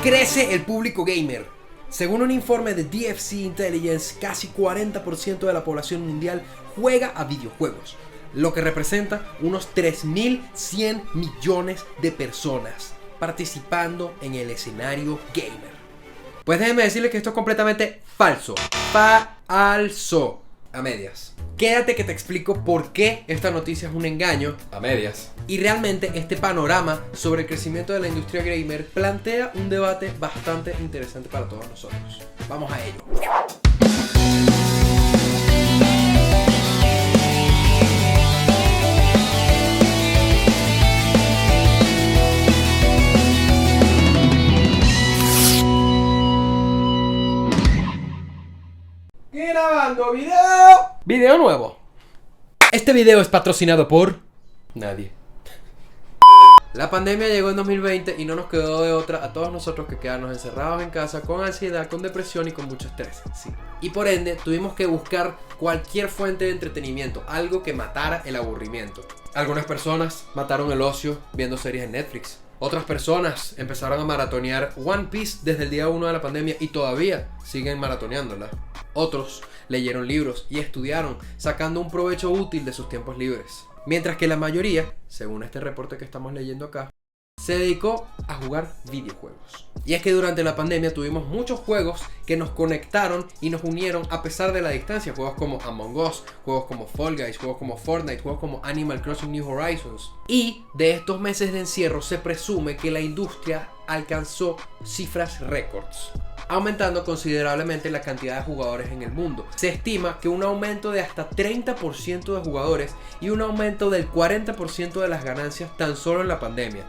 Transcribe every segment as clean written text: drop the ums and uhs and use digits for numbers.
Crece el público gamer. Según un informe de DFC Intelligence, casi 40% de la población mundial juega a videojuegos, lo que representa unos 3.100 millones de personas participando en el escenario gamer. Pues déjenme decirles que esto es completamente falso. Falso. A medias. Quédate que te explico por qué esta noticia es un engaño. A medias. Y realmente este panorama sobre el crecimiento de la industria gamer plantea un debate bastante interesante para todos nosotros. Vamos a ello. Grabando video nuevo. Este video es patrocinado por nadie. La pandemia llegó en 2020 y no nos quedó de otra a todos nosotros que quedarnos encerrados en casa con ansiedad, con depresión y con mucho estrés. Sí. Y por ende tuvimos que buscar cualquier fuente de entretenimiento, algo que matara el aburrimiento. Algunas personas mataron el ocio viendo series en Netflix. Otras personas empezaron a maratonear One Piece desde el día 1 de la pandemia y todavía siguen maratoneándola. Otros leyeron libros y estudiaron, sacando un provecho útil de sus tiempos libres. Mientras que la mayoría, según este reporte que estamos leyendo acá, se dedicó a jugar videojuegos. Y es que durante la pandemia tuvimos muchos juegos que nos conectaron y nos unieron a pesar de la distancia. Juegos como Among Us, juegos como Fall Guys, juegos como Fortnite, juegos como Animal Crossing New Horizons. Y de estos meses de encierro se presume que la industria alcanzó cifras récords, aumentando considerablemente la cantidad de jugadores en el mundo. Se estima que un aumento de hasta 30% de jugadores y un aumento del 40% de las ganancias tan solo en la pandemia.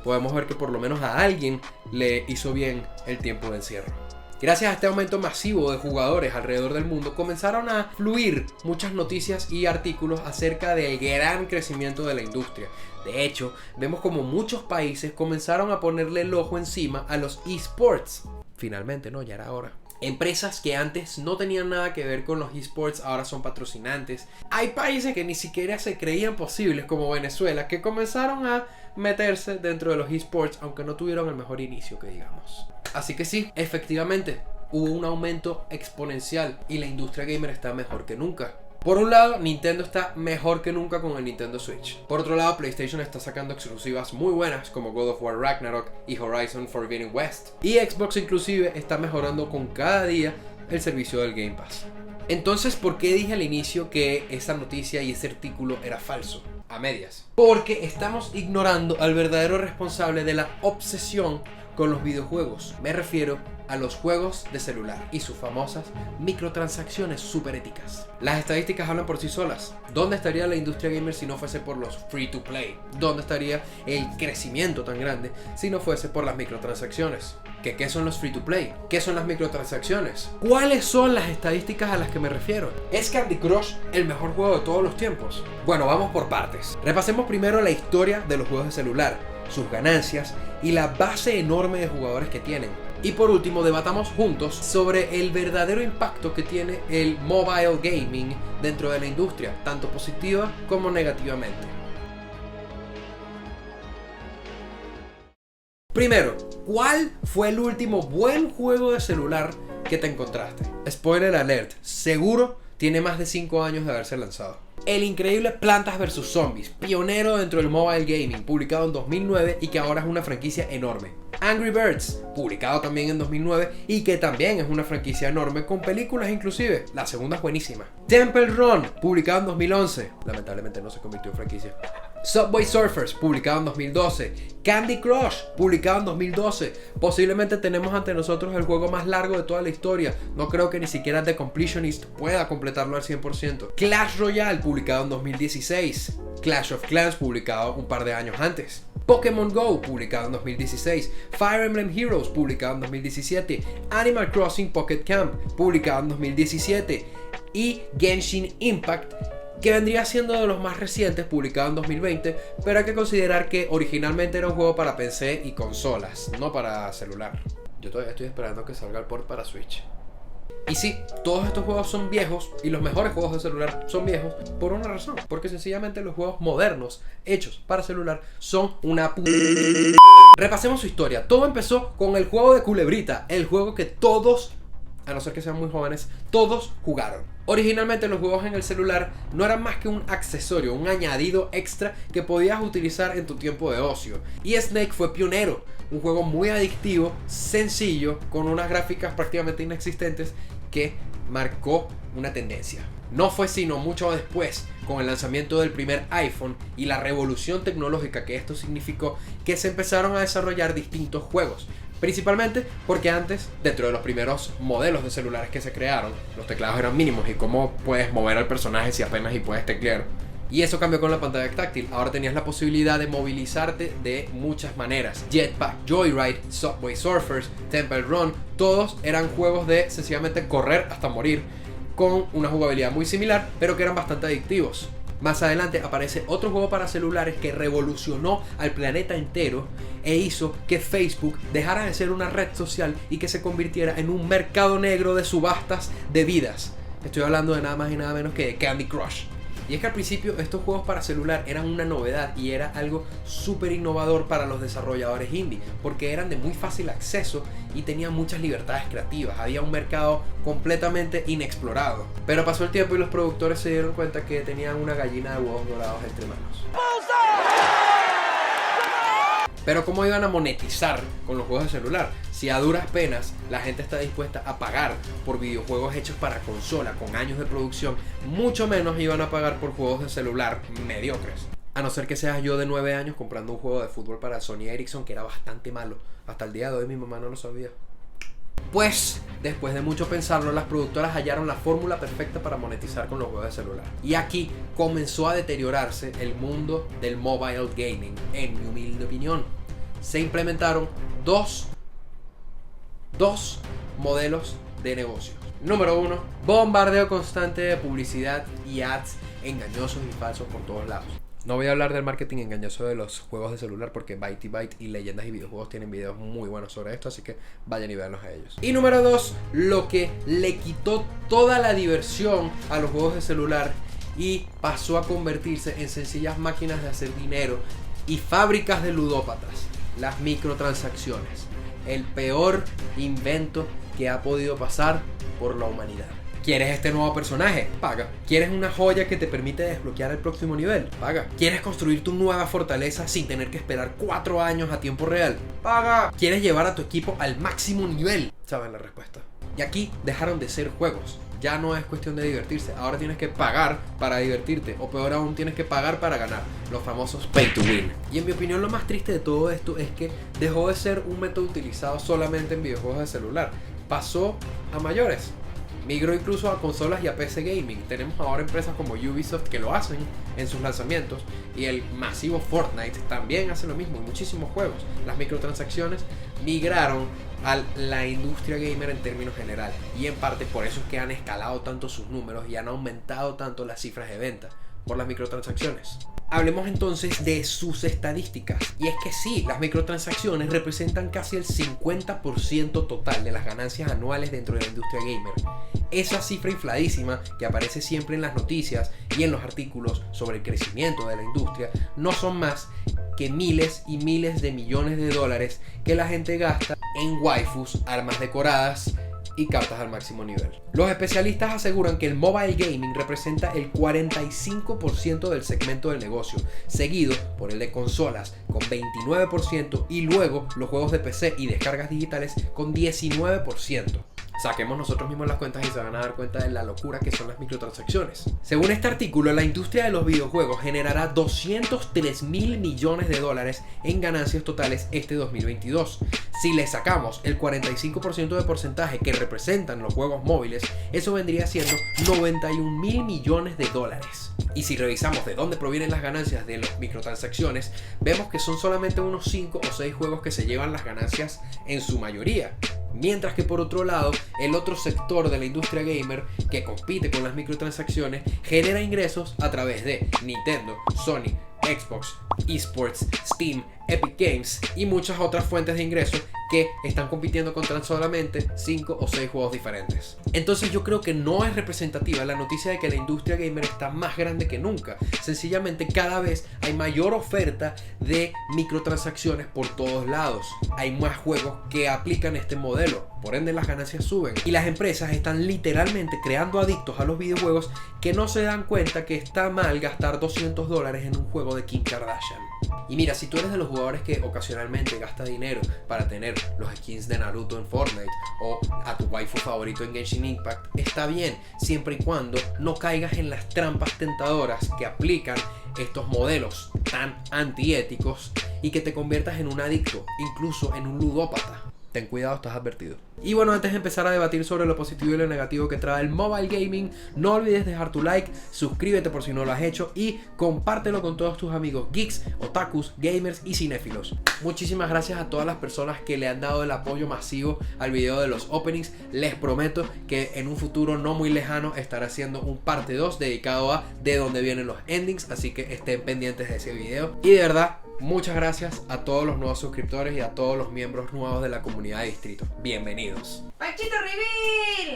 Podemos ver que por lo menos a alguien le hizo bien el tiempo de encierro. Gracias a este aumento masivo de jugadores alrededor del mundo, comenzaron a fluir muchas noticias y artículos acerca del gran crecimiento de la industria. De hecho, vemos como muchos países comenzaron a ponerle el ojo encima a los esports. Finalmente, ¿no? Ya era hora. Empresas que antes no tenían nada que ver con los esports ahora son patrocinantes. Hay países que ni siquiera se creían posibles, como Venezuela, que comenzaron a meterse dentro de los esports, aunque no tuvieron el mejor inicio, que digamos. Así que sí, efectivamente, hubo un aumento exponencial y la industria gamer está mejor que nunca. Por un lado, Nintendo está mejor que nunca con el Nintendo Switch. Por otro lado, PlayStation está sacando exclusivas muy buenas como God of War Ragnarok y Horizon Forbidden West. Y Xbox inclusive está mejorando con cada día el servicio del Game Pass. Entonces, ¿por qué dije al inicio que esa noticia y ese artículo era falso? A medias. Porque estamos ignorando al verdadero responsable de la obsesión con los videojuegos. Me refiero a los juegos de celular y sus famosas microtransacciones super éticas. Las estadísticas hablan por sí solas. ¿Dónde estaría la industria gamer si no fuese por los free to play? ¿Dónde estaría el crecimiento tan grande si no fuese por las microtransacciones? ¿Qué son los free to play? ¿Qué son las microtransacciones? ¿Cuáles son las estadísticas a las que me refiero? ¿Es Candy Crush el mejor juego de todos los tiempos? Bueno, vamos por partes. Repasemos primero la historia de los juegos de celular, sus ganancias y la base enorme de jugadores que tienen. Y por último, debatamos juntos sobre el verdadero impacto que tiene el mobile gaming dentro de la industria, tanto positiva como negativamente. Primero, ¿cuál fue el último buen juego de celular que te encontraste? Spoiler alert, seguro tiene más de 5 años de haberse lanzado. El increíble Plantas vs Zombies, pionero dentro del mobile gaming, publicado en 2009 y que ahora es una franquicia enorme. Angry Birds, publicado también en 2009 y que también es una franquicia enorme con películas inclusive, la segunda es buenísima. Temple Run, publicado en 2011, lamentablemente no se convirtió en franquicia. Subway Surfers, publicado en 2012. Candy Crush, publicado en 2012. Posiblemente tenemos ante nosotros el juego más largo de toda la historia. No creo que ni siquiera The Completionist pueda completarlo al 100%. Clash Royale, publicado en 2016. Clash of Clans, publicado un par de años antes. Pokémon Go, publicado en 2016. Fire Emblem Heroes, publicado en 2017. Animal Crossing Pocket Camp, publicado en 2017. Y Genshin Impact, que vendría siendo de los más recientes, publicado en 2020, pero hay que considerar que originalmente era un juego para PC y consolas, no para celular. Yo todavía estoy esperando que salga el port para Switch. Y sí, todos estos juegos son viejos y los mejores juegos de celular son viejos por una razón, porque sencillamente los juegos modernos hechos para celular son una Repasemos su historia. Todo empezó con el juego de Culebrita, el juego que todos, a no ser que sean muy jóvenes, todos jugaron. Originalmente los juegos en el celular no eran más que un accesorio, un añadido extra que podías utilizar en tu tiempo de ocio. Y Snake fue pionero, un juego muy adictivo, sencillo, con unas gráficas prácticamente inexistentes que marcó una tendencia. No fue sino mucho después, con el lanzamiento del primer iPhone y la revolución tecnológica que esto significó, que se empezaron a desarrollar distintos juegos. Principalmente porque antes, dentro de los primeros modelos de celulares que se crearon, los teclados eran mínimos y cómo puedes mover al personaje si apenas y puedes teclear. Y eso cambió con la pantalla táctil. Ahora tenías la posibilidad de movilizarte de muchas maneras. Jetpack Joyride, Subway Surfers, Temple Run, todos eran juegos de sencillamente correr hasta morir, con una jugabilidad muy similar, pero que eran bastante adictivos. Más adelante aparece otro juego para celulares que revolucionó al planeta entero e hizo que Facebook dejara de ser una red social y que se convirtiera en un mercado negro de subastas de vidas. Estoy hablando de nada más y nada menos que de Candy Crush. Y es que al principio estos juegos para celular eran una novedad y era algo súper innovador para los desarrolladores indie, porque eran de muy fácil acceso y tenían muchas libertades creativas. Había un mercado completamente inexplorado. Pero pasó el tiempo y los productores se dieron cuenta que tenían una gallina de huevos dorados entre manos. Pero ¿cómo iban a monetizar con los juegos de celular? Si a duras penas la gente está dispuesta a pagar por videojuegos hechos para consola con años de producción, mucho menos iban a pagar por juegos de celular mediocres. A no ser que seas yo de 9 años comprando un juego de fútbol para Sony Ericsson que era bastante malo. Hasta el día de hoy mi mamá no lo sabía. Pues, después de mucho pensarlo, las productoras hallaron la fórmula perfecta para monetizar con los juegos de celular. Y aquí comenzó a deteriorarse el mundo del mobile gaming, en mi humilde opinión. Se implementaron dos modelos de negocio. Número 1, bombardeo constante de publicidad y ads engañosos y falsos por todos lados. No voy a hablar del marketing engañoso de los juegos de celular porque Byte y Leyendas y Videojuegos tienen videos muy buenos sobre esto, así que vayan y véanlos a ellos. Y número 2, lo que le quitó toda la diversión a los juegos de celular y pasó a convertirse en sencillas máquinas de hacer dinero y fábricas de ludópatas: las microtransacciones. El peor invento que ha podido pasar por la humanidad. ¿Quieres este nuevo personaje? Paga. ¿Quieres una joya que te permite desbloquear el próximo nivel? Paga. ¿Quieres construir tu nueva fortaleza sin tener que esperar 4 años a tiempo real? Paga. ¿Quieres llevar a tu equipo al máximo nivel? Saben la respuesta. Y aquí dejaron de ser juegos. Ya no es cuestión de divertirse. Ahora tienes que pagar para divertirte. O peor aún, tienes que pagar para ganar. Los famosos pay to win. Y en mi opinión lo más triste de todo esto es que dejó de ser un método utilizado solamente en videojuegos de celular. Pasó a mayores. Migró incluso a consolas y a PC gaming. Tenemos ahora empresas como Ubisoft que lo hacen en sus lanzamientos. Y el masivo Fortnite también hace lo mismo en muchísimos juegos. Las microtransacciones migraron a la industria gamer en términos generales. Y en parte por eso es que han escalado tanto sus números y han aumentado tanto las cifras de venta. Por las microtransacciones. Hablemos entonces de sus estadísticas. Y es que sí, las microtransacciones representan casi el 50% total de las ganancias anuales dentro de la industria gamer. Esa cifra infladísima que aparece siempre en las noticias y en los artículos sobre el crecimiento de la industria no son más que miles y miles de millones de dólares que la gente gasta en waifus, armas decoradas y cartas al máximo nivel. Los especialistas aseguran que el mobile gaming representa el 45% del segmento del negocio, seguido por el de consolas con 29% y luego los juegos de PC y descargas digitales con 19%. Saquemos nosotros mismos las cuentas y se van a dar cuenta de la locura que son las microtransacciones. Según este artículo, la industria de los videojuegos generará 203 mil millones de dólares en ganancias totales este 2022. Si le sacamos el 45% de porcentaje que representan los juegos móviles, eso vendría siendo 91 mil millones de dólares. Y si revisamos de dónde provienen las ganancias de las microtransacciones, vemos que son solamente unos 5 o 6 juegos que se llevan las ganancias en su mayoría. Mientras que por otro lado, el otro sector de la industria gamer que compite con las microtransacciones genera ingresos a través de Nintendo, Sony, Xbox, eSports, Steam, Epic Games y muchas otras fuentes de ingresos que están compitiendo con tan solamente 5 o 6 juegos diferentes. Entonces yo creo que no es representativa la noticia de que la industria gamer está más grande que nunca. Sencillamente cada vez hay mayor oferta de microtransacciones por todos lados. Hay más juegos que aplican este modelo, por ende las ganancias suben. Y las empresas están literalmente creando adictos a los videojuegos que no se dan cuenta que está mal gastar $200 en un juego de Kim Kardashian. Y mira, si tú eres de los jugadores que ocasionalmente gasta dinero para tener los skins de Naruto en Fortnite o a tu waifu favorito en Genshin Impact, está bien, siempre y cuando no caigas en las trampas tentadoras que aplican estos modelos tan antiéticos y que te conviertas en un adicto, incluso en un ludópata. Ten cuidado, estás advertido. Y bueno, antes de empezar a debatir sobre lo positivo y lo negativo que trae el mobile gaming, no olvides dejar tu like, suscríbete por si no lo has hecho y compártelo con todos tus amigos geeks, otakus, gamers y cinéfilos. Muchísimas gracias a todas las personas que le han dado el apoyo masivo al video de los openings. Les prometo que en un futuro no muy lejano estaré haciendo un parte 2 dedicado a de dónde vienen los endings, así que estén pendientes de ese video. Y de verdad, muchas gracias a todos los nuevos suscriptores y a todos los miembros nuevos de la comunidad de Distrito. Bienvenidos. ¡Panchito Reveal!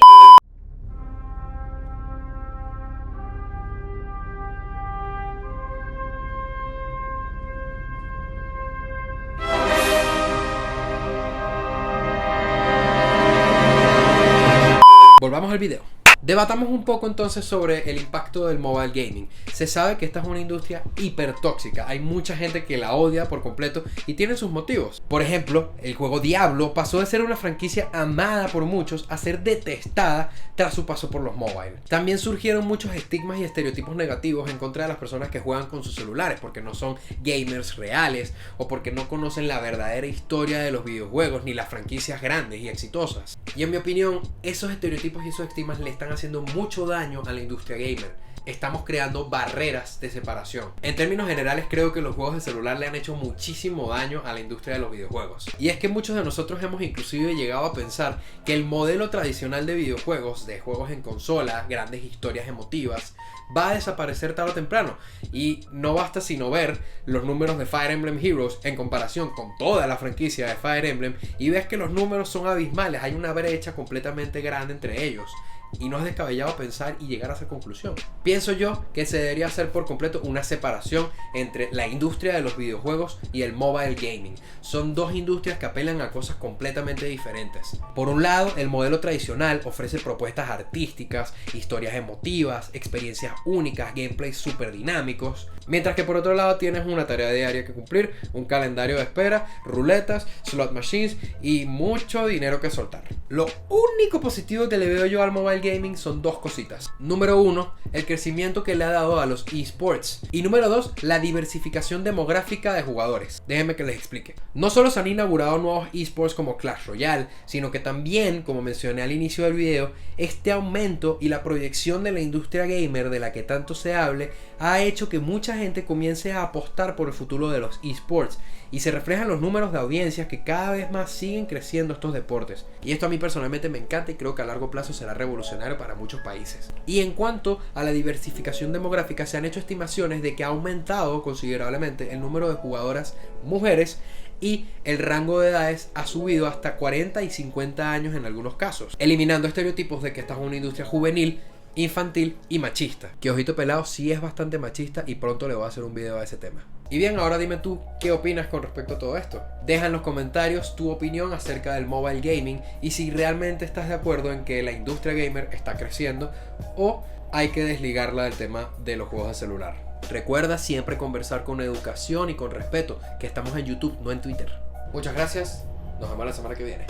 Volvamos al video. Debatamos un poco entonces sobre el impacto del mobile gaming. Se sabe que esta es una industria hiper tóxica. Hay mucha gente que la odia por completo y tiene sus motivos. Por ejemplo, el juego Diablo pasó de ser una franquicia amada por muchos a ser detestada tras su paso por los mobile. También surgieron muchos estigmas y estereotipos negativos en contra de las personas que juegan con sus celulares porque no son gamers reales o porque no conocen la verdadera historia de los videojuegos ni las franquicias grandes y exitosas. Y en mi opinión, esos estereotipos y esos estigmas le están haciendo mucho daño a la industria gamer. Estamos creando barreras de separación. En términos generales, creo que los juegos de celular le han hecho muchísimo daño a la industria de los videojuegos. Y es que muchos de nosotros hemos inclusive llegado a pensar que el modelo tradicional de videojuegos, de juegos en consola, grandes historias emotivas, va a desaparecer tarde o temprano. Y no basta sino ver los números de Fire Emblem Heroes en comparación con toda la franquicia de Fire Emblem y ves que los números son abismales. Hay una brecha completamente grande entre ellos. Y no es descabellado pensar y llegar a esa conclusión. Pienso yo que se debería hacer por completo una separación entre la industria de los videojuegos y el mobile gaming. Son dos industrias que apelan a cosas completamente diferentes. Por un lado, el modelo tradicional ofrece propuestas artísticas, historias emotivas, experiencias únicas, gameplays súper dinámicos. Mientras que por otro lado tienes una tarea diaria que cumplir, un calendario de espera, ruletas, slot machines y mucho dinero que soltar. Lo único positivo que le veo yo al mobile gaming son dos cositas. Número 1, el crecimiento que le ha dado a los esports. Y número 2, la diversificación demográfica de jugadores. Déjenme que les explique. No solo se han inaugurado nuevos esports como Clash Royale, sino que también, como mencioné al inicio del video, este aumento y la proyección de la industria gamer de la que tanto se hable ha hecho que mucha gente comience a apostar por el futuro de los esports y se reflejan los números de audiencias que cada vez más siguen creciendo estos deportes. Y esto a mí personalmente me encanta y creo que a largo plazo será revolucionario para muchos países. Y en cuanto a la diversificación demográfica, se han hecho estimaciones de que ha aumentado considerablemente el número de jugadoras mujeres y el rango de edades ha subido hasta 40 y 50 años en algunos casos, eliminando estereotipos de que esta es una industria juvenil, infantil y machista. Que Ojito Pelado sí es bastante machista y pronto le voy a hacer un video a ese tema. Y bien, ahora dime tú, ¿qué opinas con respecto a todo esto? Deja en los comentarios tu opinión acerca del mobile gaming y si realmente estás de acuerdo en que la industria gamer está creciendo o hay que desligarla del tema de los juegos de celular. Recuerda siempre conversar con educación y con respeto, que estamos en YouTube, no en Twitter. Muchas gracias, nos vemos la semana que viene.